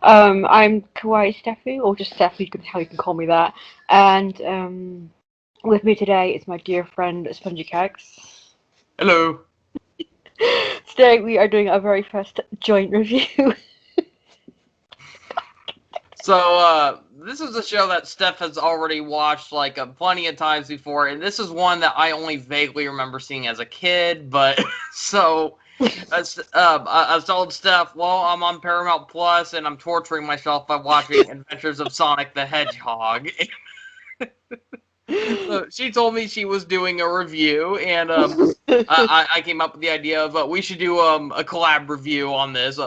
I'm Kawaii Steffi, or just Steffi, how you can call me that. And with me today is my dear friend SpongicX. Hello. Today we are doing our very first joint review. This is a show that Steph has already watched like plenty of times before, and this is one that I only vaguely remember seeing as a kid. But so, I told Steph, well, I'm on Paramount Plus, and I'm torturing myself by watching Adventures of Sonic the Hedgehog. So she told me she was doing a review, and I came up with the idea of we should do a collab review on this.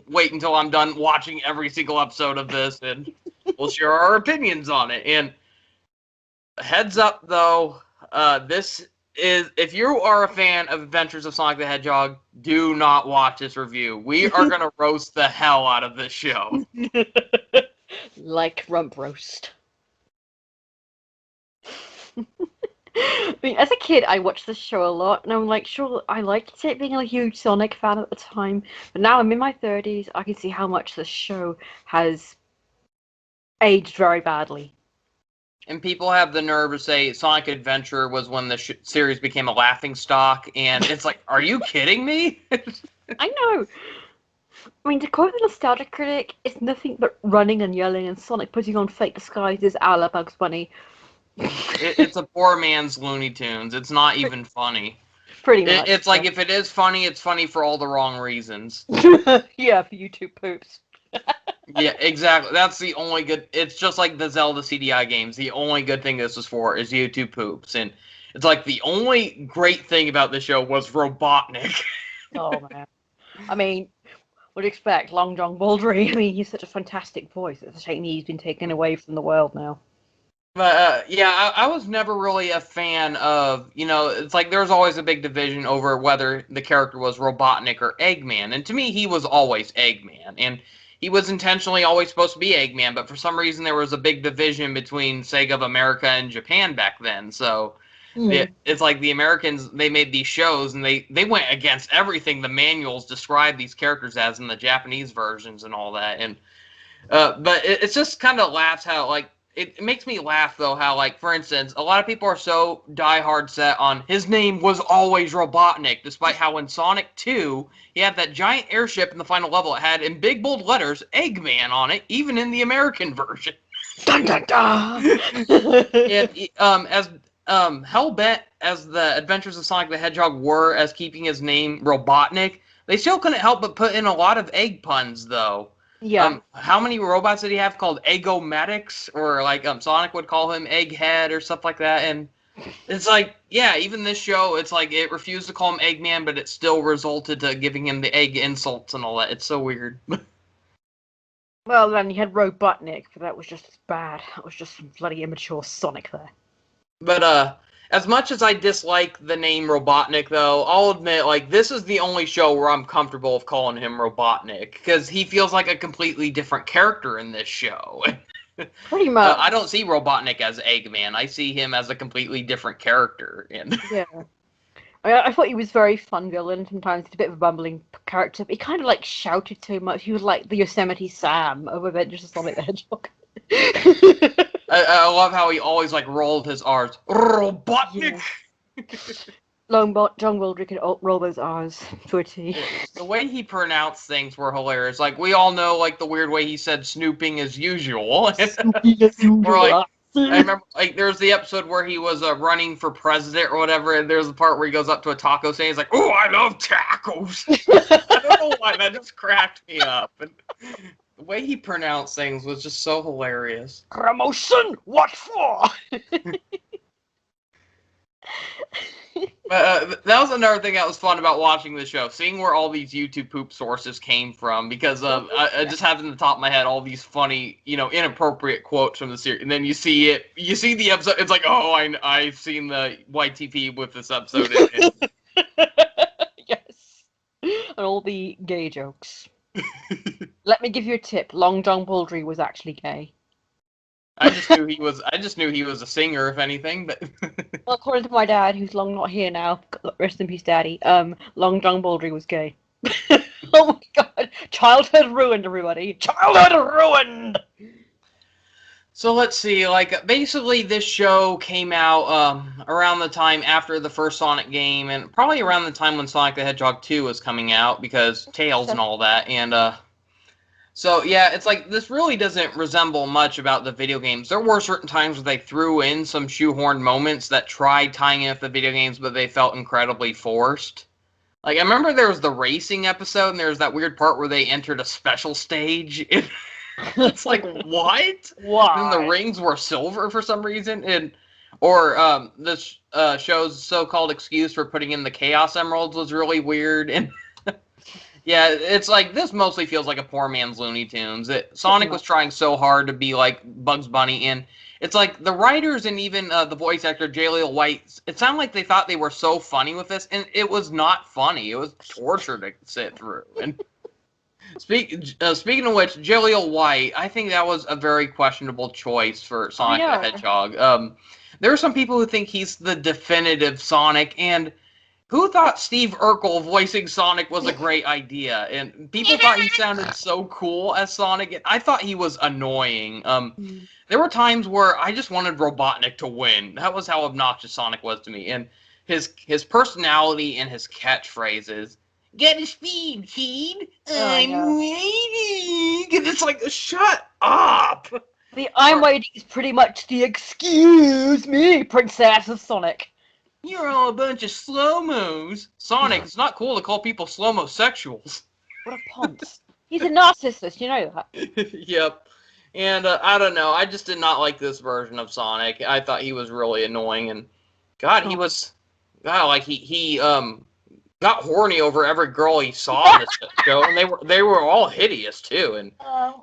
Wait until I'm done watching every single episode of this, and we'll share our opinions on it. And heads up, though, this is if you are a fan of Adventures of Sonic the Hedgehog, do not watch this review. We are gonna roast the hell out of this show. Like rump roast. I mean, as a kid, I watched this show a lot, and I'm like, sure, I liked it being a huge Sonic fan at the time, but now I'm in my 30s, I can see how much this show has aged very badly. And people have the nerve to say Sonic Adventure was when the series became a laughing stock, and it's like, are you kidding me? I know! I mean, to quote the nostalgia critic, it's nothing but running and yelling and Sonic putting on fake disguises a la Bugs Bunny. It's a poor man's Looney Tunes. It's not even funny. Pretty much. It's like, if it is funny, it's funny for all the wrong reasons. Yeah, for YouTube poops. Yeah, exactly. That's the only good. It's just like the Zelda CDI games. The only good thing this was for is YouTube poops. And it's like the only great thing about the show was Robotnik. Oh, man. I mean, what do you expect? Long John Baldry. I mean, he's such a fantastic voice. It's a shame he's been taken away from the world now. But yeah, I was never really a fan of, it's like there's always a big division over whether the character was Robotnik or Eggman. And to me, he was always Eggman. And he was intentionally always supposed to be Eggman, but for some reason there was a big division between Sega of America and Japan back then. So it's like the Americans, they made these shows and they went against everything the manuals describe these characters as in the Japanese versions and all that. And but it's just kind of laughs how, like, it makes me laugh, though, how, like, for instance, a lot of people are so diehard set on his name was always Robotnik, despite how in Sonic 2, he had that giant airship in the final level. It had, in big, bold letters, Eggman on it, even in the American version. Dun dun dun! And as hell-bent as the Adventures of Sonic the Hedgehog were as keeping his name Robotnik, they still couldn't help but put in a lot of egg puns, though. Yeah. How many robots did he have called Eggomatics? Or like Sonic would call him Egghead or stuff like that. And it's like, yeah, even this show, it's like it refused to call him Eggman, but it still resulted to giving him the egg insults and all that. It's so weird. Well, then you had Robotnik, but that was just as bad. That was just some bloody immature Sonic there. But as much as I dislike the name Robotnik, though, I'll admit, like, this is the only show where I'm comfortable with calling him Robotnik, because he feels like a completely different character in this show. Pretty much. I don't see Robotnik as Eggman. I see him as a completely different character. Yeah. I thought he was a very fun villain. Sometimes he's a bit of a bumbling character, but he kind of, like, shouted too much. He was like the Yosemite Sam of Adventures of Sonic the Hedgehog. I love how he always, like, rolled his R's. Robotnik! Yeah. John Wildrick could roll those R's to a T. The way he pronounced things were hilarious. Like, we all know, like, the weird way he said snooping as usual. Or, like, I remember, like, there's the episode where he was running for president or whatever, and there's the part where he goes up to a taco stand, he's like, "Oh, I love tacos!" I don't know why, that just cracked me up. And the way he pronounced things was just so hilarious. Promotion? What for? But that was another thing that was fun about watching the show, seeing where all these YouTube poop sources came from, because I just have in the top of my head all these funny, inappropriate quotes from the series, and then you see the episode, it's like, oh, I've seen the YTP with this episode in it. Yes. And all the gay jokes. Let me give you a tip. Long John Baldry was actually gay. I just knew he was a singer, if anything. But well, according to my dad, who's long not here now, rest in peace, Daddy. Long John Baldry was gay. Oh my god. Childhood ruined, everybody. Childhood ruined! So let's see, like, basically this show came out around the time after the first Sonic game, and probably around the time when Sonic the Hedgehog 2 was coming out, because Tails and all that, and, so, yeah, it's like, this really doesn't resemble much about the video games. There were certain times where they threw in some shoehorned moments that tried tying in with the video games, but they felt incredibly forced. Like, I remember there was the racing episode, and there was that weird part where they entered a special stage. It's like, what? And the Why? rings were silver for some reason, and or this show's so-called excuse for putting in the Chaos Emeralds was really weird, and yeah, it's like this mostly feels like a poor man's Looney Tunes. Sonic was trying so hard to be like Bugs Bunny, and it's like the writers and even the voice actor Jaleel White, it sounded like they thought they were so funny with this, and it was not funny. It was torture to sit through, and. Speaking of which, Jaleel White, I think that was a very questionable choice for Sonic the Hedgehog. There are some people who think he's the definitive Sonic, and who thought Steve Urkel voicing Sonic was a great idea? And people thought he sounded so cool as Sonic, and I thought he was annoying. There were times where I just wanted Robotnik to win. That was how obnoxious Sonic was to me, and his personality and his catchphrases. Get a speed, kid. I'm waiting. And it's like, shut up. The I'm waiting is pretty much the excuse me, princess of Sonic. You're all a bunch of slow-mos. Sonic, it's not cool to call people slow-mo-sexuals. What a ponce. He's a narcissist, you know that. Yep. And I don't know. I just did not like this version of Sonic. I thought he was really annoying. And God, he was... God, like, he got horny over every girl he saw in this show, and they were all hideous too, and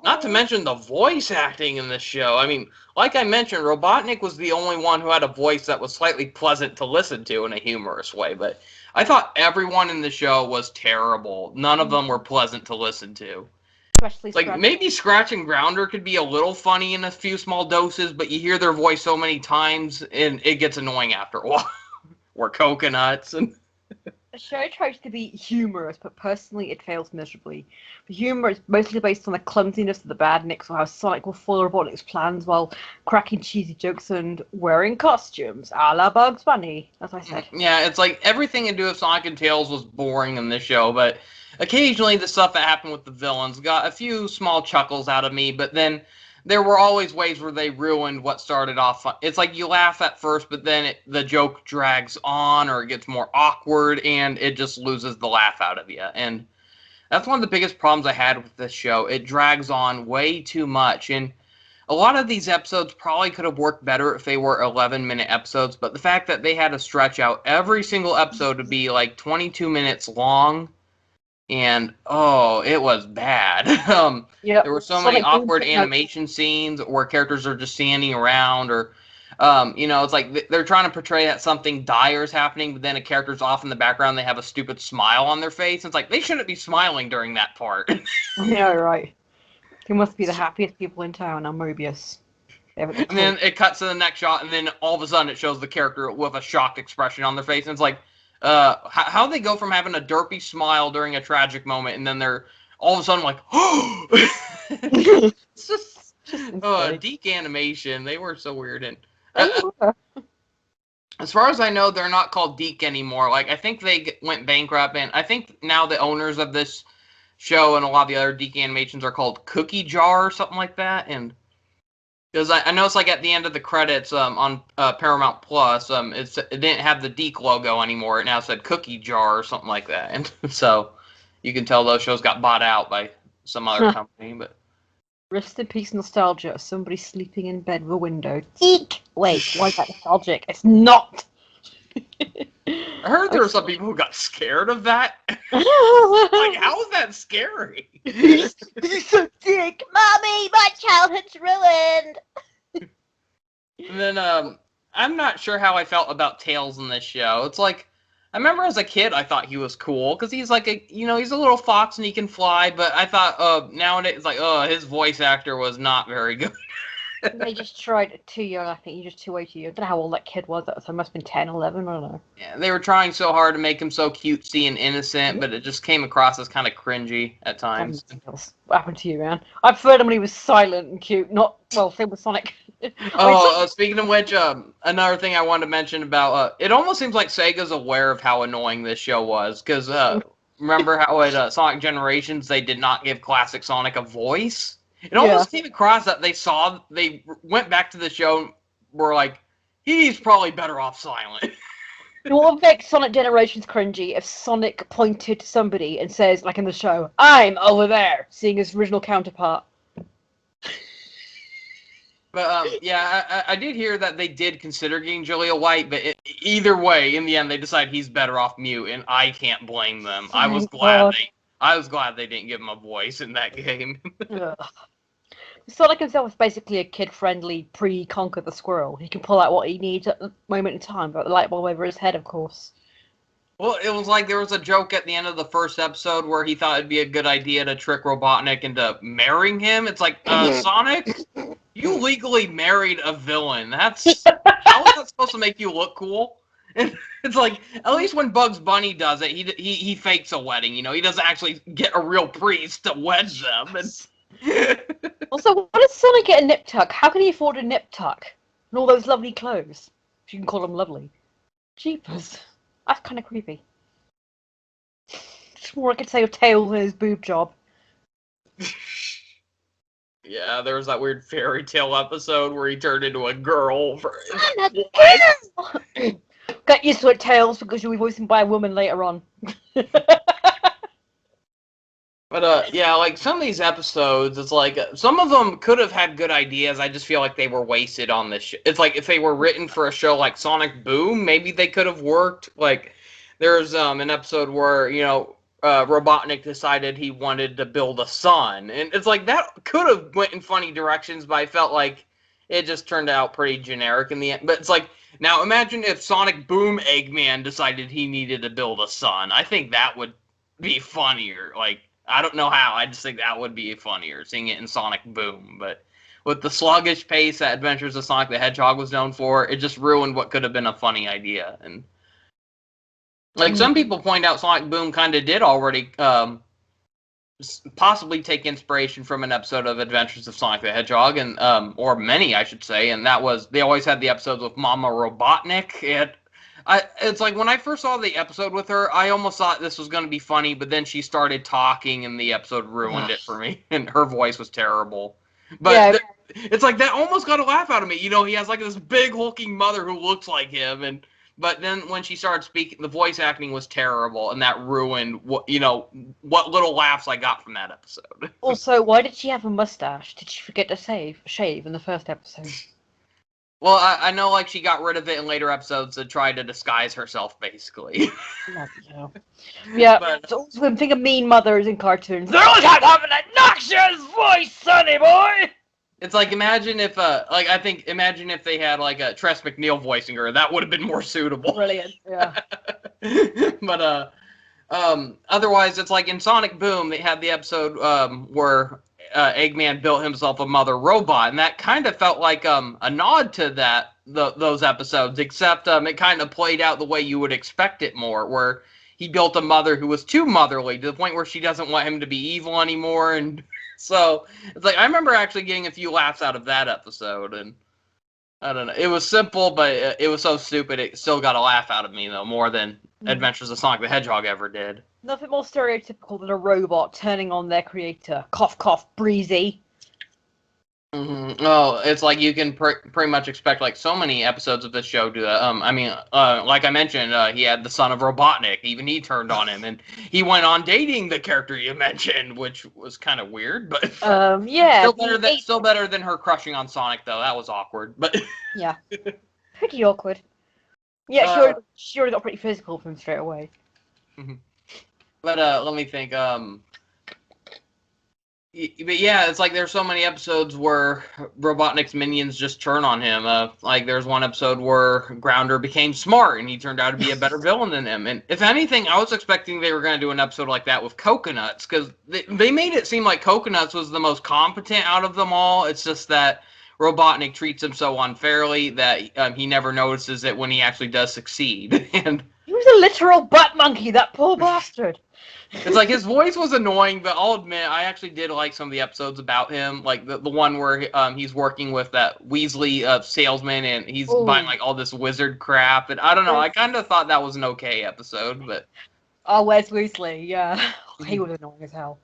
not to mention the voice acting in this show. I mean, like I mentioned, Robotnik was the only one who had a voice that was slightly pleasant to listen to in a humorous way, but I thought everyone in the show was terrible. None of them were pleasant to listen to. Especially like, maybe Scratch and Grounder could be a little funny in a few small doses, but you hear their voice so many times, and it gets annoying after a while. Or Coconuts, and... The show tries to be humorous, but personally it fails miserably. The humor is mostly based on the clumsiness of the badniks, or how Sonic will follow Robotnik's plans while cracking cheesy jokes and wearing costumes, a la Bugs Bunny, as I said. Yeah, it's like everything to do with Sonic and Tails was boring in this show, but occasionally the stuff that happened with the villains got a few small chuckles out of me, but then there were always ways where they ruined what started off fun. It's like you laugh at first, but then the joke drags on, or it gets more awkward, and it just loses the laugh out of you. And that's one of the biggest problems I had with this show. It drags on way too much, and a lot of these episodes probably could have worked better if they were 11-minute episodes, but the fact that they had to stretch out every single episode to be like 22 minutes long, and it was bad. There were so many awkward animation scenes where characters are just standing around, or it's like they're trying to portray that something dire is happening, but then a character's off in the background, they have a stupid smile on their face. It's like they shouldn't be smiling during that part. Yeah, right. They must be the happiest people in town. I'm Mobius. And then it cuts to the next shot, and then all of a sudden it shows the character with a shocked expression on their face, and it's like, how they go from having a derpy smile during a tragic moment, and then they're all of a sudden like, oh! It's just Deke animation. They were so weird. And as far as I know, they're not called Deke anymore. Like, I think they went bankrupt, and I think now the owners of this show and a lot of the other Deke animations are called Cookie Jar or something like that. And because I know it's like at the end of the credits on Paramount Plus, it didn't have the Deke logo anymore. It now said Cookie Jar or something like that. And so you can tell those shows got bought out by some other company. But rest in peace, nostalgia. Somebody sleeping in bed with a window. Deke! Wait, why is that nostalgic? It's not! I heard there were some people who got scared of that. Like, how is that scary? He's so Deke! Mommy, my childhood's ruined! And then, I'm not sure how I felt about Tails in this show. It's like, I remember as a kid I thought he was cool, because he's like he's a little fox and he can fly, but I thought, nowadays, his voice actor was not very good. They just tried too young, I think. You're just too way too young. I don't know how old that kid was. That must have been 10, 11, I don't know. Yeah, they were trying so hard to make him so cutesy and innocent, but it just came across as kind of cringy at times. What happened to you, man? I preferred him when he was silent and cute, not, well, same with Sonic. Speaking of which, another thing I wanted to mention about, it almost seems like Sega's aware of how annoying this show was, because remember how at Sonic Generations they did not give classic Sonic a voice? It almost came across that they went back to the show and were like, he's probably better off silent. It would make Sonic Generations cringy if Sonic pointed to somebody and says, like in the show, I'm over there, seeing his original counterpart. But yeah, I did hear that they did consider getting Julia White, but either way, in the end, they decided he's better off mute, and I can't blame them. I was glad they didn't give him a voice in that game. Sonic himself is basically a kid-friendly pre-Conquer the Squirrel. He can pull out what he needs at the moment in time, but the light bulb over his head, of course. Well, it was like there was a joke at the end of the first episode where he thought it'd be a good idea to trick Robotnik into marrying him. It's like, Sonic, you legally married a villain. How is that supposed to make you look cool? It's like, at least when Bugs Bunny does it, he fakes a wedding. You know, he doesn't actually get a real priest to wed them. Also, what does Sonic get a nip tuck? How can he afford a nip tuck? And all those lovely clothes. If you can call them lovely. Jeepers. That's kind of creepy. It's more I could say of Tails and his boob job. Yeah, there was that weird fairy tale episode where he turned into a girl. Get used to it, Tails, because you'll be voiced by a woman later on. But yeah, like some of these episodes, it's like some of them could have had good ideas. I just feel like they were wasted on this. It's like if they were written for a show like Sonic Boom, maybe they could have worked. Like there's an episode where Robotnik decided he wanted to build a sun, and it's like that could have went in funny directions, but I felt like it just turned out pretty generic in the end. But it's like now imagine if Sonic Boom Eggman decided he needed to build a sun. I think that would be funnier. Like. I don't know how. I just think that would be funnier, seeing it in Sonic Boom. But with the sluggish pace that Adventures of Sonic the Hedgehog was known for, it just ruined what could have been a funny idea. And like some people point out, Sonic Boom kind of did already possibly take inspiration from an episode of Adventures of Sonic the Hedgehog, and or many, I should say. And that was they always had the episodes with Mama Robotnik. It's like when I first saw the episode with her, I almost thought this was going to be funny, but then she started talking and the episode ruined it for me. And her voice was terrible. But it's like that almost got a laugh out of me. You know, he has like this big hulking mother who looks like him. But then when she started speaking, the voice acting was terrible. And that ruined what little laughs I got from that episode. Also, why did she have a mustache? Did she forget to shave in the first episode? Well, I know, like, she got rid of it in later episodes to try to disguise herself, basically. Yeah, but it's always when think of mean mothers in cartoons. They're always having an obnoxious voice, sonny boy! It's like, imagine if they had, like, a Tress MacNeille voicing her. That would have been more suitable. Brilliant, yeah. But, otherwise, it's like in Sonic Boom, they had the episode, where Eggman built himself a mother robot, and that kind of felt like a nod to those episodes, except it kind of played out the way you would expect it more, where he built a mother who was too motherly to the point where she doesn't want him to be evil anymore, and so it's like I remember actually getting a few laughs out of that episode, and I don't know, it was simple, but it was so stupid it still got a laugh out of me though, more than Adventures of Sonic the Hedgehog ever did. Nothing more stereotypical than a robot turning on their creator. Cough, cough, breezy. Mm-hmm. Oh, it's like you can pretty much expect like so many episodes of this show do that. Like I mentioned, he had the son of Robotnik. Even he turned on him, and he went on dating the character you mentioned, which was kind of weird. But yeah, still better than her crushing on Sonic, though. That was awkward. But yeah, pretty awkward. Yeah, she already got pretty physical from him straight away. But let me think. But yeah, it's like there's so many episodes where Robotnik's minions just turn on him. Like there's one episode where Grounder became smart and he turned out to be a better villain than him. And if anything, I was expecting they were going to do an episode like that with Coconuts, because they made it seem like Coconuts was the most competent out of them all. It's just that Robotnik treats him so unfairly that he never notices it when he actually does succeed. And he was a literal butt monkey, that poor bastard. it's like his voice was annoying, but I'll admit I actually did like some of the episodes about him, like the one where he's working with that Weasley salesman and he's buying like all this wizard crap. And I don't know, I kind of thought that was an okay episode, but Where's Weasley? Yeah, he was annoying as hell.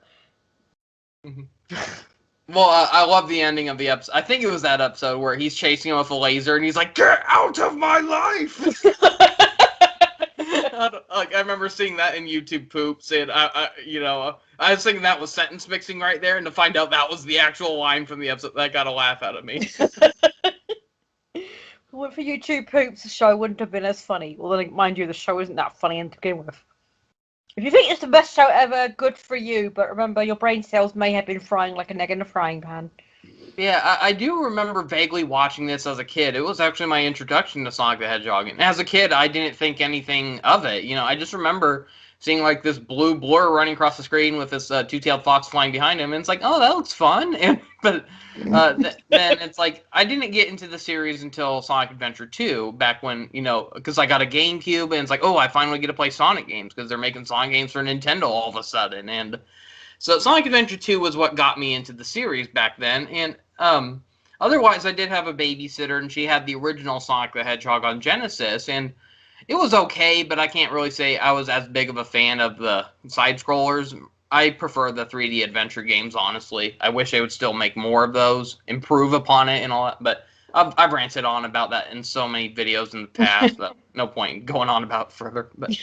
Well, I love the ending of the episode. I think it was that episode where he's chasing him with a laser and he's like, "Get out of my life!" I remember seeing that in YouTube poops, and I was thinking that was sentence mixing right there, and to find out that was the actual line from the episode, that got a laugh out of me. Well, for YouTube poops, the show wouldn't have been as funny. Although, mind you, the show isn't that funny to begin with. If you think it's the best show ever, good for you. But remember, your brain cells may have been frying like an egg in a frying pan. Yeah, I do remember vaguely watching this as a kid. It was actually my introduction to Sonic the Hedgehog. And as a kid, I didn't think anything of it. I just remember seeing like this blue blur running across the screen with this two-tailed fox flying behind him. And it's like, oh, that looks fun. But then it's like, I didn't get into the series until Sonic Adventure 2, back when, because I got a GameCube. And it's like, oh, I finally get to play Sonic games because they're making Sonic games for Nintendo all of a sudden. And so Sonic Adventure 2 was what got me into the series back then. And otherwise, I did have a babysitter, and she had the original Sonic the Hedgehog on Genesis, and it was okay, but I can't really say I was as big of a fan of the side-scrollers. I prefer the 3D adventure games, honestly. I wish they would still make more of those, improve upon it and all that, but I've ranted on about that in so many videos in the past that no point going on about it further. But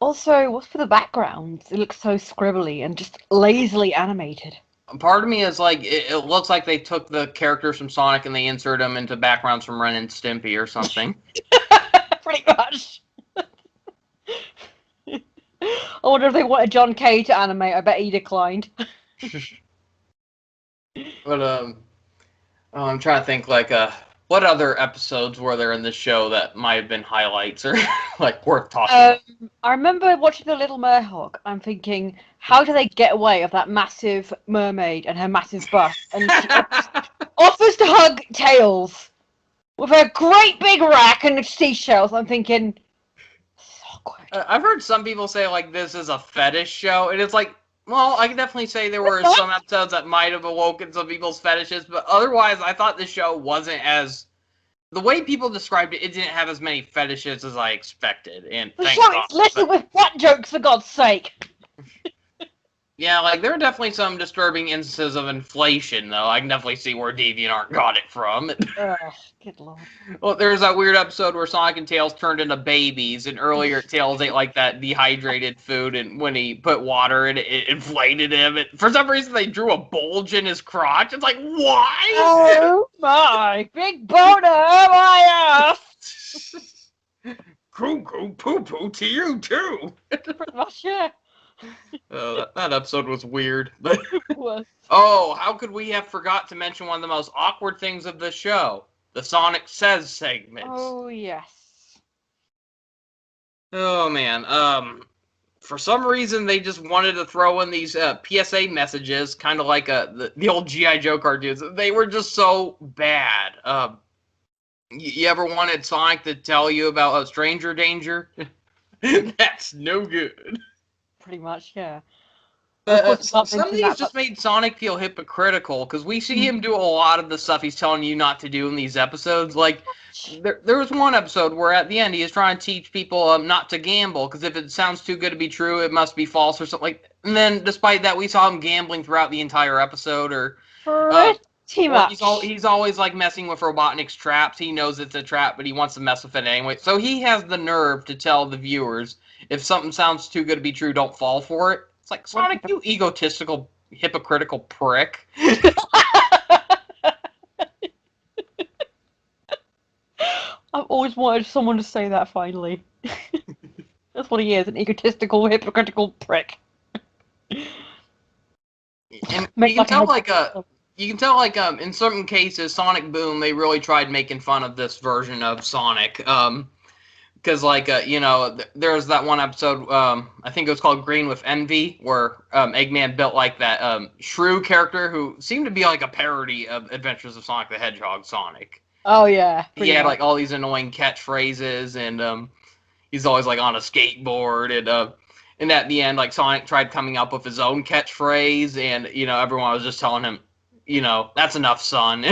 also, what's for the background? It looks so scribbly and just lazily animated. Part of me is like, it looks like they took the characters from Sonic and they inserted them into backgrounds from Ren and Stimpy or something. Pretty much. I wonder if they wanted John Kay to animate. I bet he declined. But I'm trying to think like what other episodes were there in this show that might have been highlights or like worth talking about? I remember watching The Little Merhawk. I'm thinking, how do they get away of that massive mermaid and her massive bust? And she offers to hug Tails with a great big rack and seashells. I'm thinking, so awkward. I've heard some people say like this is a fetish show, and it's like, well, I can definitely say there were some episodes that might have awoken some people's fetishes, but otherwise, I thought this show wasn't as... The way people described it, it didn't have as many fetishes as I expected, and The show is littered with butt jokes, for God's sake! Yeah, like, there are definitely some disturbing instances of inflation, though. I can definitely see where DeviantArt got it from. Good lord. Well, there's that weird episode where Sonic and Tails turned into babies, and earlier Tails ate, like, that dehydrated food, and when he put water in it, it inflated him. And for some reason, they drew a bulge in his crotch. It's like, why? Oh, my! Big boner, my ass! Cuckoo poo-poo to you, too! Pretty much, yeah. That episode was weird. But It was. oh, how could we have forgot to mention one of the most awkward things of the show? The Sonic Says segments. Oh, yes. Oh, man. For some reason, they just wanted to throw in these PSA messages, kind of like the old G.I. Joe cartoons. They were just so bad. You ever wanted Sonic to tell you about a stranger danger? That's no good. Pretty much, yeah. Some of these just made Sonic feel hypocritical, because we see him do a lot of the stuff he's telling you not to do in these episodes. Like, there was one episode where at the end he is trying to teach people not to gamble, because if it sounds too good to be true, it must be false or something like. And then, despite that, we saw him gambling throughout the entire episode. Or pretty much. He's always like messing with Robotnik's traps. He knows it's a trap, but he wants to mess with it anyway. So he has the nerve to tell the viewers, if something sounds too good to be true, don't fall for it. It's like, Sonic, you egotistical, hypocritical prick. I've always wanted someone to say that finally. That's what he is, an egotistical, hypocritical prick. And you can tell, in certain cases, Sonic Boom, they really tried making fun of this version of Sonic. because like there's that one episode, I think it was called Green with Envy, where Eggman built like that shrew character who seemed to be like a parody of Adventures of Sonic the Hedgehog Sonic. Oh yeah, He pretty had much. like all these annoying catchphrases, and he's always like on a skateboard, and at the end, like Sonic tried coming up with his own catchphrase, and everyone was just telling him, that's enough, son.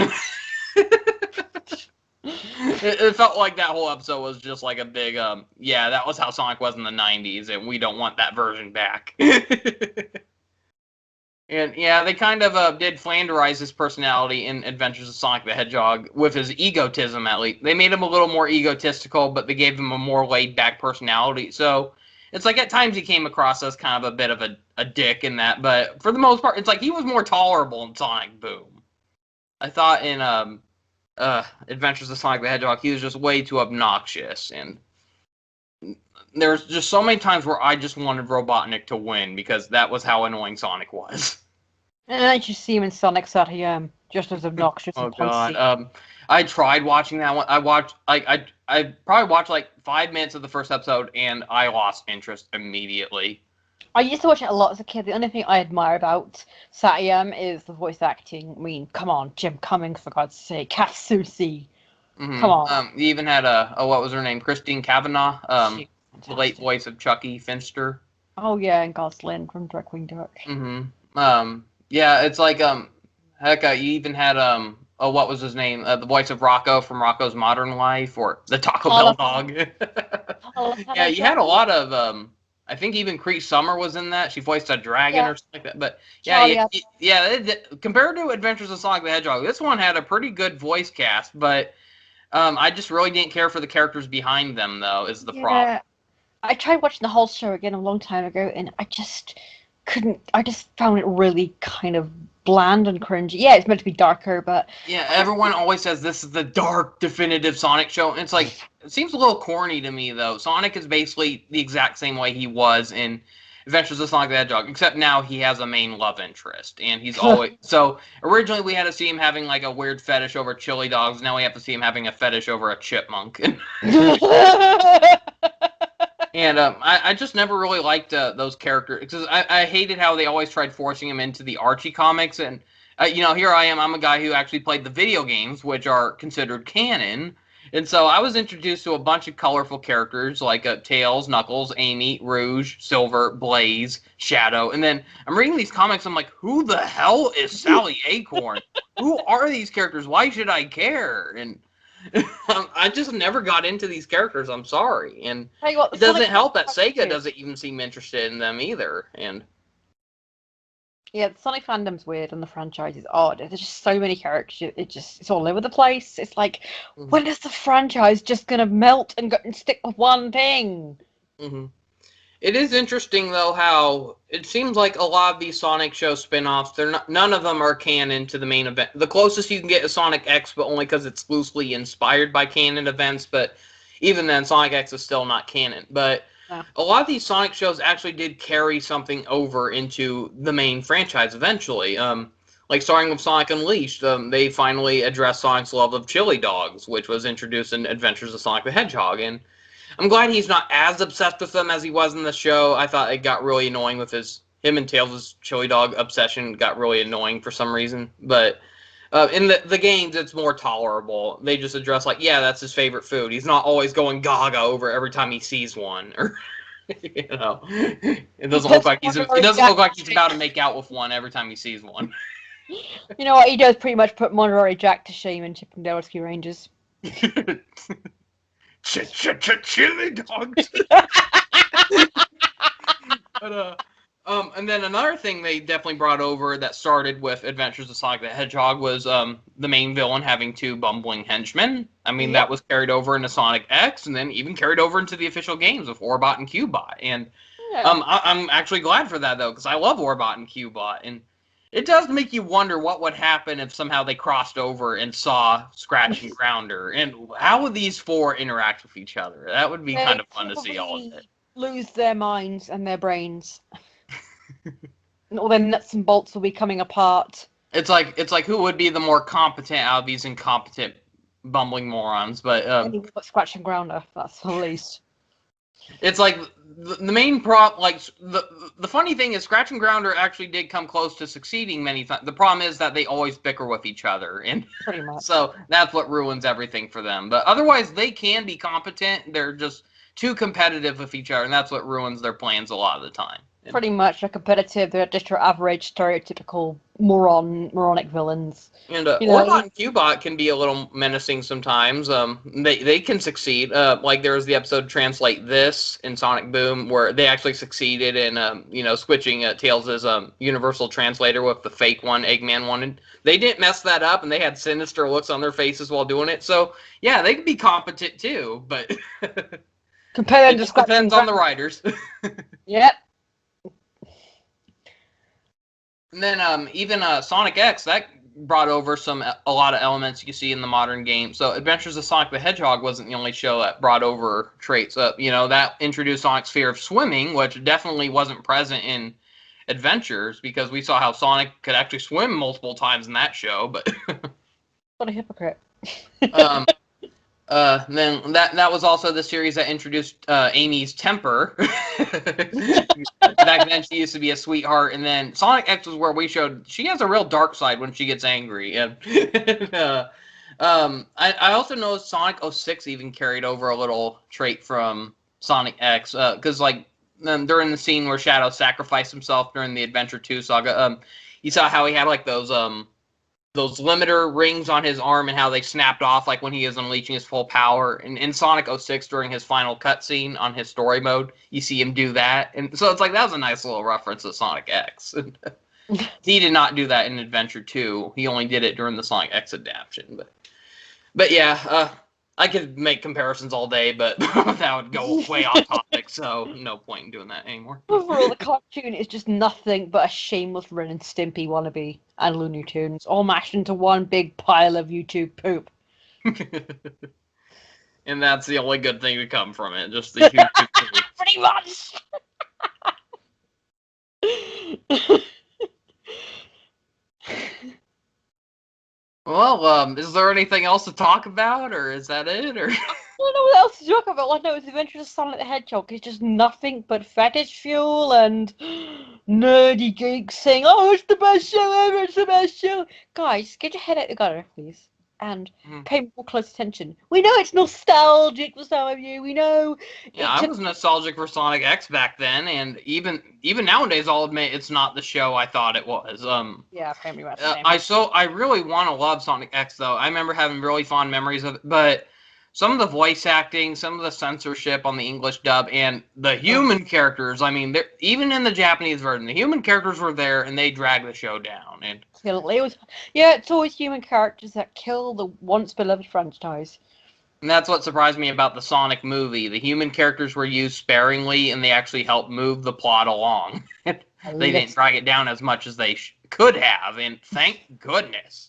It felt like that whole episode was just like a big, yeah, that was how Sonic was in the 90s, and we don't want that version back. And yeah, they kind of did Flanderize his personality in Adventures of Sonic the Hedgehog with his egotism, at least. They made him a little more egotistical, but they gave him a more laid-back personality. So it's like at times he came across as kind of a bit of a dick in that, but for the most part, it's like he was more tolerable in Sonic Boom. I thought in Adventures of Sonic the Hedgehog, he was just way too obnoxious, and there's just so many times where I just wanted Robotnik to win because that was how annoying Sonic was. And then you see him in Sonic Saturn, just as obnoxious Oh and god. pointy. I tried watching that one. I probably watched like 5 minutes of the first episode and I lost interest immediately. I used to watch it a lot as a kid. The only thing I admire about Satyam is the voice acting. I mean, come on, Jim Cummings, for God's sake. Kath Soucie. Come on. You even had what was her name? Christine Cavanaugh, the late voice of Chucky Finster. Oh yeah, and Gosling from Darkwing Duck. Yeah, it's like heck, you even had what was his name? The voice of Rocco from Rocco's Modern Life, or the Taco Bell dog. Yeah, you had a lot of I think even Cree Summer was in that. She voiced a dragon or something like that. But yeah, compared to Adventures of Sonic the Hedgehog, this one had a pretty good voice cast. But I just really didn't care for the characters behind them, though. Is the problem? I tried watching the whole show again a long time ago, and I just couldn't. I just found it really kind of bland and cringy. Yeah, it's meant to be darker, but yeah, everyone always says this is the dark, definitive Sonic show. And it's like, it seems a little corny to me, though. Sonic is basically the exact same way he was in Adventures of Sonic the Hedgehog, except now he has a main love interest. And he's always... So, originally we had to see him having, like, a weird fetish over chili dogs. Now we have to see him having a fetish over a chipmunk. And I just never really liked those characters, because I hated how they always tried forcing him into the Archie comics. And, here I am. I'm a guy who actually played the video games, which are considered canon. And so I was introduced to a bunch of colorful characters like Tails, Knuckles, Amy, Rouge, Silver, Blaze, Shadow. And then I'm reading these comics. I'm like, who the hell is Sally Acorn? Who are these characters? Why should I care? And I just never got into these characters. I'm sorry, and it doesn't help that Sega doesn't even seem interested in them either. And yeah, the Sonic fandom's weird, and the franchise is odd. There's just so many characters. It's all over the place. It's like, when is the franchise just gonna melt and stick with one thing? It is interesting though how it seems like a lot of these Sonic show spin-offs, none of them are canon to the main event. The closest you can get is Sonic X, but only because it's loosely inspired by canon events. But even then, Sonic X is still not canon. But a lot of these Sonic shows actually did carry something over into the main franchise eventually. Like starting with Sonic Unleashed, they finally addressed Sonic's love of chili dogs, which was introduced in Adventures of Sonic the Hedgehog. And I'm glad he's not as obsessed with them as he was in the show. I thought it got really annoying with him and Tails' chili dog obsession got really annoying for some reason. But in the games, it's more tolerable. They just address like, yeah, that's his favorite food. He's not always going gaga over every time he sees one, or it doesn't look like he's about to make out with one every time he sees one. You know what? He does pretty much put Monterey Jack to shame in Chip and Dale Rescue Rangers. Chili dogs. But and then another thing they definitely brought over that started with Adventures of Sonic the Hedgehog was the main villain having two bumbling henchmen. I mean, that was carried over into Sonic X, and then even carried over into the official games with Orbot and Cubot. And I'm actually glad for that though, because I love Orbot and Cubot, and it does make you wonder what would happen if somehow they crossed over and saw Scratch and Grounder, and how would these four interact with each other? That would be kind of fun to see all of it. Lose their minds and their brains. All their nuts and bolts will be coming apart. It's like who would be the more competent out of these incompetent bumbling morons. But Anything but Scratch and Grounder, that's the least. it's like the main prop. Like the funny thing is, Scratch and Grounder actually did come close to succeeding many times. The problem is that they always bicker with each other, and Pretty much. so that's what ruins everything for them. But otherwise, they can be competent. They're just too competitive with each other, and that's what ruins their plans a lot of the time. Pretty much, they're competitive. They're just your average, stereotypical moronic villains. And You Orbot know, and Cubot can be a little menacing sometimes. They can succeed. Like there was the episode Translate This in Sonic Boom where they actually succeeded in switching Tails' universal translator with the fake one Eggman wanted. They didn't mess that up, and they had sinister looks on their faces while doing it. So yeah, they can be competent too, but compare them it to just Scratch and depends on the Grounder. writers. Yep. And then even Sonic X, that brought over a lot of elements you see in the modern game. So Adventures of Sonic the Hedgehog wasn't the only show that brought over traits. That introduced Sonic's fear of swimming, which definitely wasn't present in Adventures because we saw how Sonic could actually swim multiple times in that show. But What a hypocrite. um, then that was also the series that introduced Amy's temper. Back then, she used to be a sweetheart, and then Sonic X was where we showed she has a real dark side when she gets angry. And I also know Sonic 06 even carried over a little trait from Sonic X because during the scene where Shadow sacrificed himself during the Adventure 2 saga, you saw how he had like those limiter rings on his arm and how they snapped off like when he is unleashing his full power. And in Sonic 06 during his final cutscene on his story mode, you see him do that. And so it's like that was a nice little reference to Sonic X. He did not do that in Adventure 2. He only did it during the Sonic X adaptation. But yeah, I could make comparisons all day, but that would go way off topic, so no point in doing that anymore. Overall, the cartoon is just nothing but a shameless Ren and Stimpy wannabe and Looney Tunes, all mashed into one big pile of YouTube poop. And that's the only good thing to come from it, just the YouTube. Pretty much! Well, is there anything else to talk about, or is that it? Or I don't know what else to talk about. All I know is Adventures of Sonic the Hedgehog is just nothing but fetish fuel and nerdy geeks saying, "Oh, it's the best show ever! It's the best show!" Guys, get your head out the gutter, please, and pay more close attention. We know it's nostalgic for some of you. We know. Yeah, I was nostalgic for Sonic X back then, and even nowadays, I'll admit it's not the show I thought it was. Yeah, pretty much. I really want to love Sonic X though. I remember having really fond memories of it, but some of the voice acting, some of the censorship on the English dub, and the human characters. I mean, even in the Japanese version, the human characters were there, and they dragged the show down. And it's always human characters that kill the once beloved franchise. And that's what surprised me about the Sonic movie. The human characters were used sparingly, and they actually helped move the plot along. They didn't drag it down as much as they could have, and thank goodness.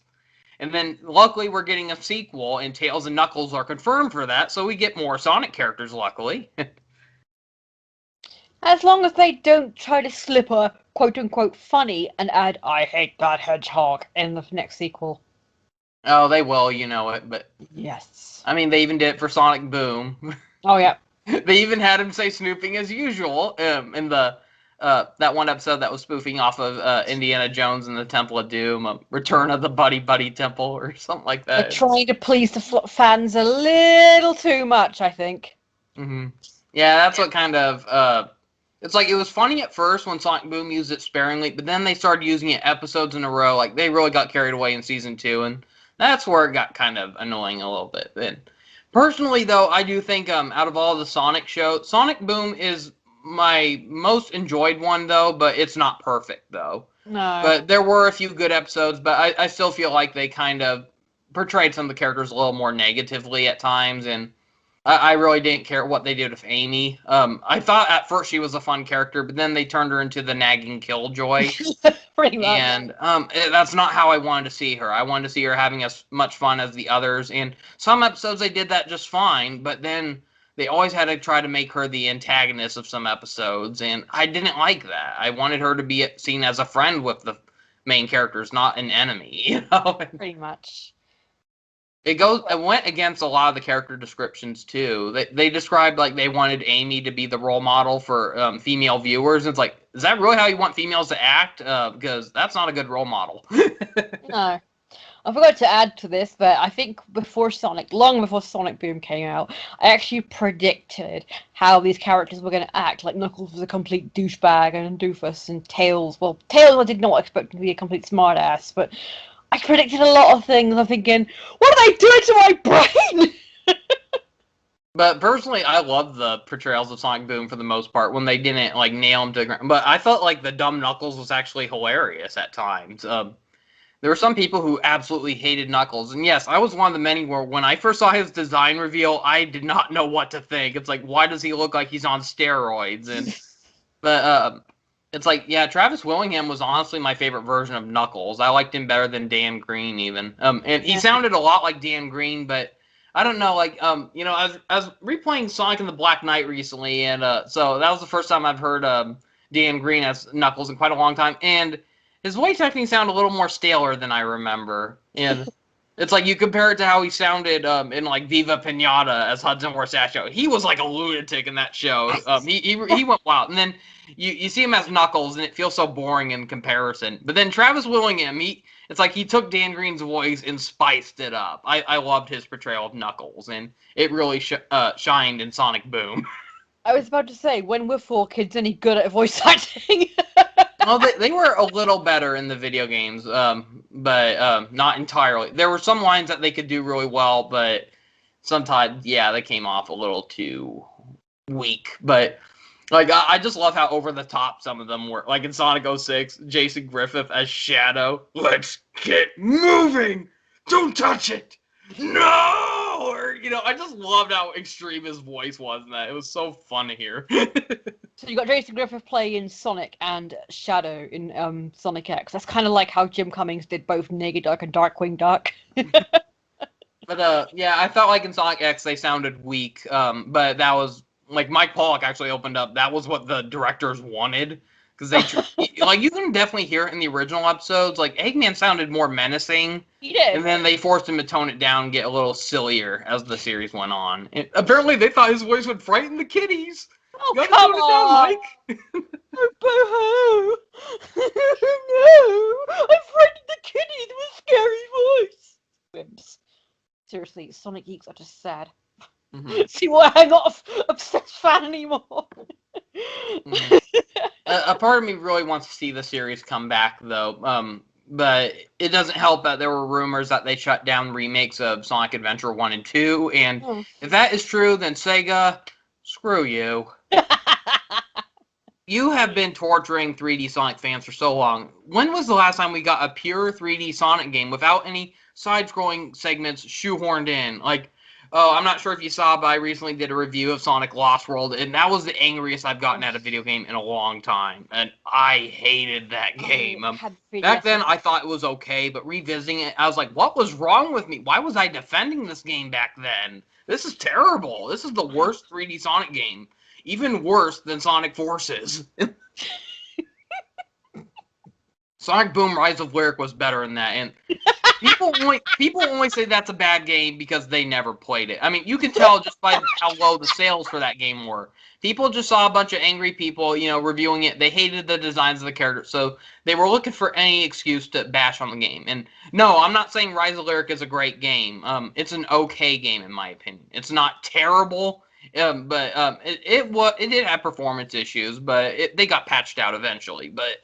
And then, luckily, we're getting a sequel, and Tails and Knuckles are confirmed for that, so we get more Sonic characters, luckily. As long as they don't try to slip a quote-unquote funny and add, "I hate that hedgehog" in the next sequel. Oh, they will, you know it, but... Yes. I mean, they even did it for Sonic Boom. Oh, yeah. They even had him say snooping as usual in the... that one episode that was spoofing off of Indiana Jones and the Temple of Doom, Return of the Buddy Buddy Temple, or something like that. They're trying to please the fans a little too much, I think. Mm-hmm. Yeah, that's what kind of... it's like it was funny at first when Sonic Boom used it sparingly, but then they started using it episodes in a row. Like, they really got carried away in Season 2, and that's where it got kind of annoying a little bit. And personally, though, I do think out of all the Sonic shows, Sonic Boom is my most enjoyed one, though, but it's not perfect, though. No. But there were a few good episodes, but I still feel like they kind of portrayed some of the characters a little more negatively at times, and I really didn't care what they did with Amy. I thought at first she was a fun character, but then they turned her into the nagging killjoy. Pretty much. And that's not how I wanted to see her. I wanted to see her having as much fun as the others. And some episodes they did that just fine, but then they always had to try to make her the antagonist of some episodes, and I didn't like that. I wanted her to be seen as a friend with the main characters, not an enemy, you know? Pretty much. It went against a lot of the character descriptions too. They described like they wanted Amy to be the role model for female viewers. And it's like, is that really how you want females to act? Because that's not a good role model. No. I forgot to add to this, but I think long before Sonic Boom came out, I actually predicted how these characters were going to act. Like Knuckles was a complete douchebag and doofus, and Tails I did not expect to be a complete smartass, but I predicted a lot of things. I'm thinking, what are they doing to my brain? But personally, I love the portrayals of Sonic Boom for the most part when they didn't like nail him to the ground. But I felt like the dumb Knuckles was actually hilarious at times. There were some people who absolutely hated Knuckles, and yes, I was one of the many where when I first saw his design reveal, I did not know what to think. It's like, why does he look like he's on steroids? But it's like, yeah, Travis Willingham was honestly my favorite version of Knuckles. I liked him better than Dan Green even. And he sounded a lot like Dan Green, but I don't know, like, I was replaying Sonic and the Black Knight recently, and so that was the first time I've heard Dan Green as Knuckles in quite a long time, and his voice acting sounded a little more staler than I remember. And it's like you compare it to how he sounded in like Viva Pinata as Hudson Warsash. He was like a lunatic in that show. He went wild. And then you see him as Knuckles, and it feels so boring in comparison. But then Travis Willingham, it's like he took Dan Green's voice and spiced it up. I loved his portrayal of Knuckles, and it really shined in Sonic Boom. I was about to say, when were 4 kids any good at voice acting? Well, they were a little better in the video games, but not entirely. There were some lines that they could do really well, but sometimes, yeah, they came off a little too weak. But like, I just love how over the top some of them were. Like in Sonic 06, Jason Griffith as Shadow. Let's get moving! Don't touch it! No! Or, I just loved how extreme his voice was in that. It was so fun to hear. So you got Jason Griffith playing Sonic and Shadow in SpongicX. That's kind of like how Jim Cummings did both Negaduck and Darkwing Duck. But yeah, I felt like in Sonic X they sounded weak. But that was like Mike Pollock actually opened up. That was what the directors wanted because they like you can definitely hear it in the original episodes. Like Eggman sounded more menacing. He did. And then they forced him to tone it down and get a little sillier as the series went on. And apparently they thought his voice would frighten the kiddies. Oh, you come tone it down, on! Mike. Oh, no! I frightened the kitties with a scary voice! Wimps. Seriously, Sonic Geeks are just sad. Mm-hmm. See why I'm not an obsessed fan anymore. Mm-hmm. A part of me really wants to see the series come back, though. But it doesn't help that there were rumors that they shut down remakes of Sonic Adventure 1 and 2. And if that is true, then Sega, screw you. You have been torturing 3D Sonic fans for so long. When was the last time we got a pure 3D Sonic game without any side-scrolling segments shoehorned in? Like, oh, I'm not sure if you saw, but I recently did a review of Sonic Lost World, and that was the angriest I've gotten at a video game in a long time. And I hated that game. Back then, I thought it was okay, but revisiting it, I was like, what was wrong with me? Why was I defending this game back then? This is terrible. This is the worst 3D Sonic game. Even worse than Sonic Forces. Sonic Boom Rise of Lyric was better than that, and people only say that's a bad game because they never played it. I mean, you can tell just by how low the sales for that game were. People just saw a bunch of angry people, reviewing it. They hated the designs of the characters, so they were looking for any excuse to bash on the game. And no, I'm not saying Rise of Lyric is a great game. It's an okay game in my opinion. It's not terrible. But it did have performance issues, but they got patched out eventually. But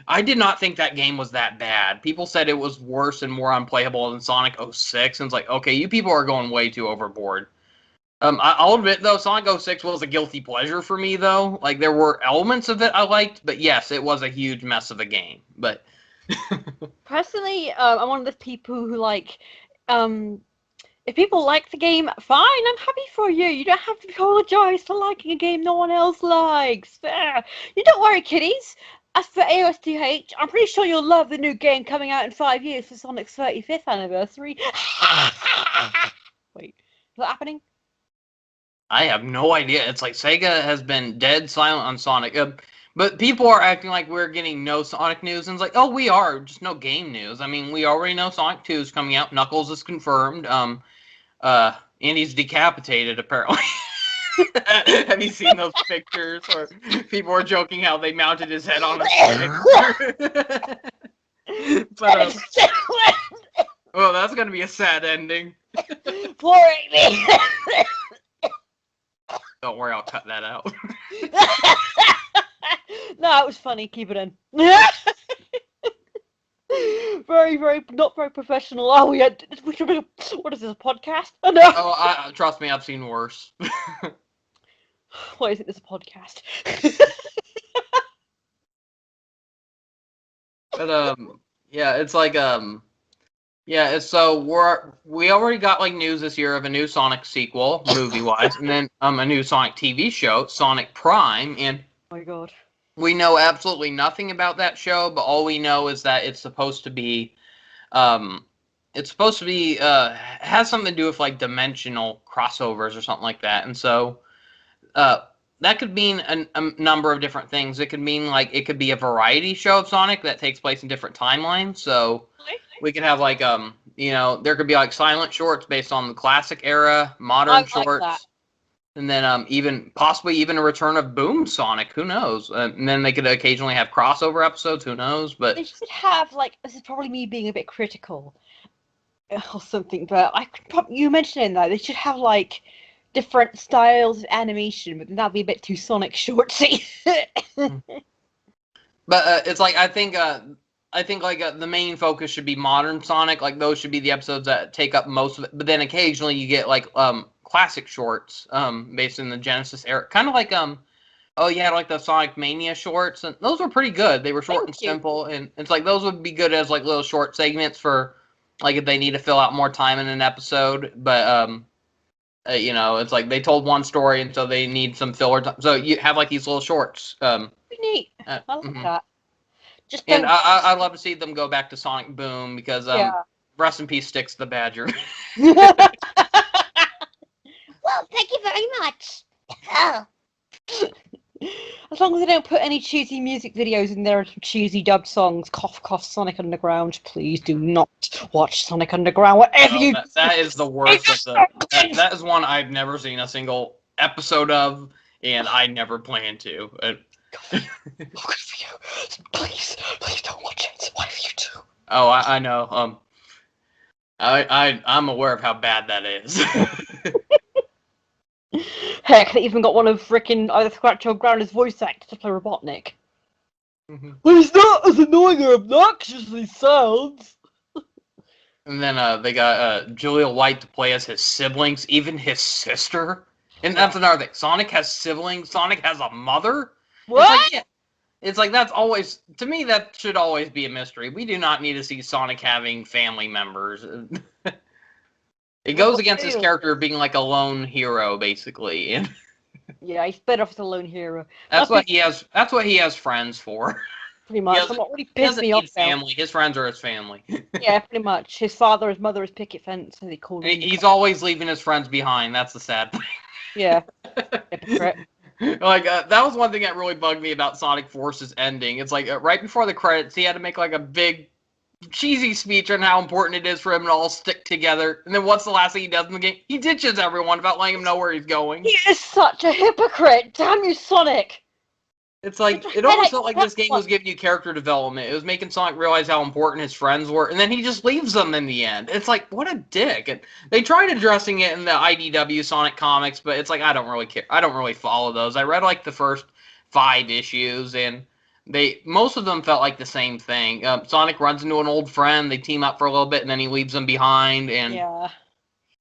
I did not think that game was that bad. People said it was worse and more unplayable than Sonic 06, and it's like, okay, you people are going way too overboard. I'll admit though, Sonic 06 was a guilty pleasure for me though. Like there were elements of it I liked, but yes, it was a huge mess of a game. But personally, I'm one of those people who if people like the game, fine, I'm happy for you. You don't have to apologize for liking a game no one else likes. You don't worry, kiddies. As for AOSTH, I'm pretty sure you'll love the new game coming out in 5 years for Sonic's 35th anniversary. Wait, is that happening? I have no idea. It's like Sega has been dead silent on Sonic. But people are acting like we're getting no Sonic news, and it's like, oh, we are, just no game news. I mean, we already know Sonic 2 is coming out. Knuckles is confirmed. Andy's decapitated, apparently. Have you seen those pictures? Or people were joking how they mounted his head on a stick. But, well, that's going to be a sad ending. Poor Amy. Don't worry, I'll cut that out. No, it was funny. Keep it in. Very, very, not very professional. Oh, we had. What is this, a podcast? Oh, no. Oh, trust me, I've seen worse. Why isn't this a podcast? But, yeah, it's like, yeah, so we already got, like, news this year of a new Sonic sequel, movie-wise, and then, a new Sonic TV show, Sonic Prime, and Oh my god. we know absolutely nothing about that show, but all we know is that it's supposed to be, has something to do with, like, dimensional crossovers or something like that, and so, that could mean a number of different things. It could mean, like, it could be a variety show of Sonic that takes place in different timelines, so we could have, like, there could be, like, silent shorts based on the classic era, modern shorts, that. and then possibly even a return of Boom Sonic. Who knows? And then they could occasionally have crossover episodes. Who knows? But They should have, like, this is probably me being a bit critical or something, but you mentioned that they should have, like, different styles of animation, but that'd be a bit too Sonic shortsy. But it's like I think like the main focus should be modern Sonic. Like those should be the episodes that take up most of it. But then occasionally you get like classic shorts based in the Genesis era, kind of like like the Sonic Mania shorts, and those were pretty good. They were short and simple, and it's like those would be good as like little short segments for like if they need to fill out more time in an episode. But it's like they told one story, and so they need some filler time. So you have like these little shorts. Pretty neat. I like that. And I'd love to see them go back to Sonic Boom because rest in peace, Sticks the Badger. Well, thank you very much. Oh. As long as they don't put any cheesy music videos in there, cheesy dubbed songs, cough cough Sonic Underground, please do not watch Sonic Underground. Whatever you do. That is the worst of the. That is one I've never seen a single episode of, and I never plan to. Good for you. Please don't watch it. Why do you do? Oh, I know. I'm aware of how bad that is. Heck, they even got one of frickin' either Scratch or Grounder's voice actor to play Robotnik. Mm-hmm. Well, he's not as annoying or obnoxious as he sounds. And then they got Julia White to play as his siblings, even his sister. And that's another thing. Sonic has siblings. Sonic has a mother. What? It's like that's always, to me, that should always be a mystery. We do not need to see Sonic having family members. It goes against his character being like a lone hero, basically. And yeah, he's better off as a lone hero. That's what he has friends for. Pretty much. I'm not really pissed me off. Family. His friends are his family. Yeah, pretty much. His father, his mother, his picket fence, and they call him. He's always leaving his friends behind. That's the sad thing. Yeah. Hypocrite. Like that was one thing that really bugged me about Sonic Force's ending. It's like right before the credits, he had to make like a big cheesy speech on how important it is for him to all stick together. And then what's the last thing he does in the game? He ditches everyone without letting them know where he's going. He is such a hypocrite. Damn you, Sonic. It's like, it almost felt like this game was giving you character development. It was making Sonic realize how important his friends were, and then he just leaves them in the end. It's like, what a dick. And they tried addressing it in the IDW Sonic comics, but it's like, I don't really care. I don't really follow those. I read like the first 5 issues, and most of them felt like the same thing. Sonic runs into an old friend, they team up for a little bit, and then he leaves them behind, and yeah.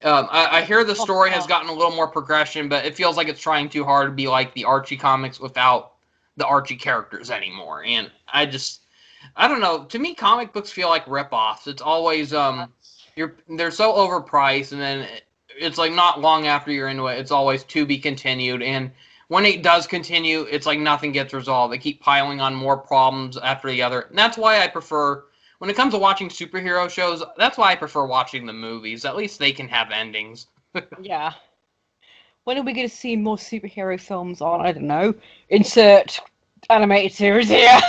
I hear the story has gotten a little more progression, but it feels like it's trying too hard to be like the Archie comics without the Archie characters anymore. And I don't know. To me, comic books feel like rip-offs. It's always they're so overpriced, and then it's like not long after you're into it, it's always to be continued. And when it does continue, it's like nothing gets resolved. They keep piling on more problems after the other. And that's why I prefer, when it comes to watching superhero shows, that's why I prefer watching the movies. At least they can have endings. Yeah. When are we going to see more superhero films on, I don't know, insert animated series here.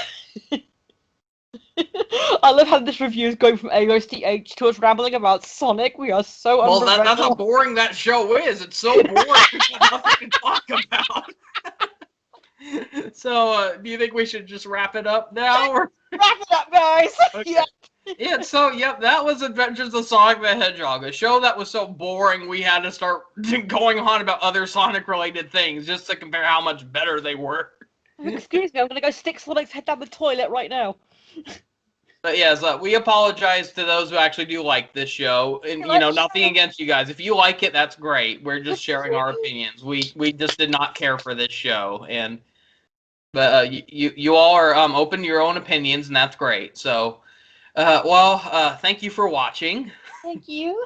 I love how this review is going from AOSTH to us rambling about Sonic. We are so Well, that's how unprofessional. boring that show is. It's so boring. There's nothing to talk about. So, do you think we should just wrap it up now? Or? Wrap it up, guys. Okay. Yeah. Yeah, so, yep, that was Adventures of Sonic the Hedgehog, a show that was so boring we had to start going on about other Sonic-related things just to compare how much better they were. Excuse me, I'm gonna go stick Sonic's head down the toilet right now. But yes, we apologize to those who actually do like this show, and nothing against you guys. If you like it, that's great. We're just sharing our opinions. We just did not care for this show, but you all are open to your own opinions, and that's great. So, thank you for watching. Thank you,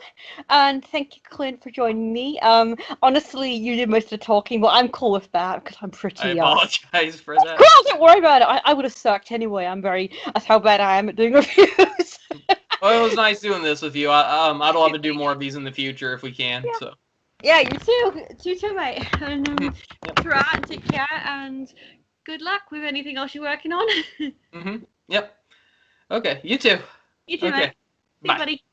and thank you, Clint, for joining me. Honestly, you did most of the talking, but I'm cool with that because I'm pretty. I apologize for that. Cool, don't worry about it. I would have sucked anyway. That's how bad I am at doing reviews. Well, it was nice doing this with you. I'd love to do more of these in the future if we can. Yeah. So. Yeah, you too. You too, mate. And Yep. try and take care, and good luck with anything else you're working on. Yep. Okay. You too. You too, Okay. mate. See you, Bye. buddy.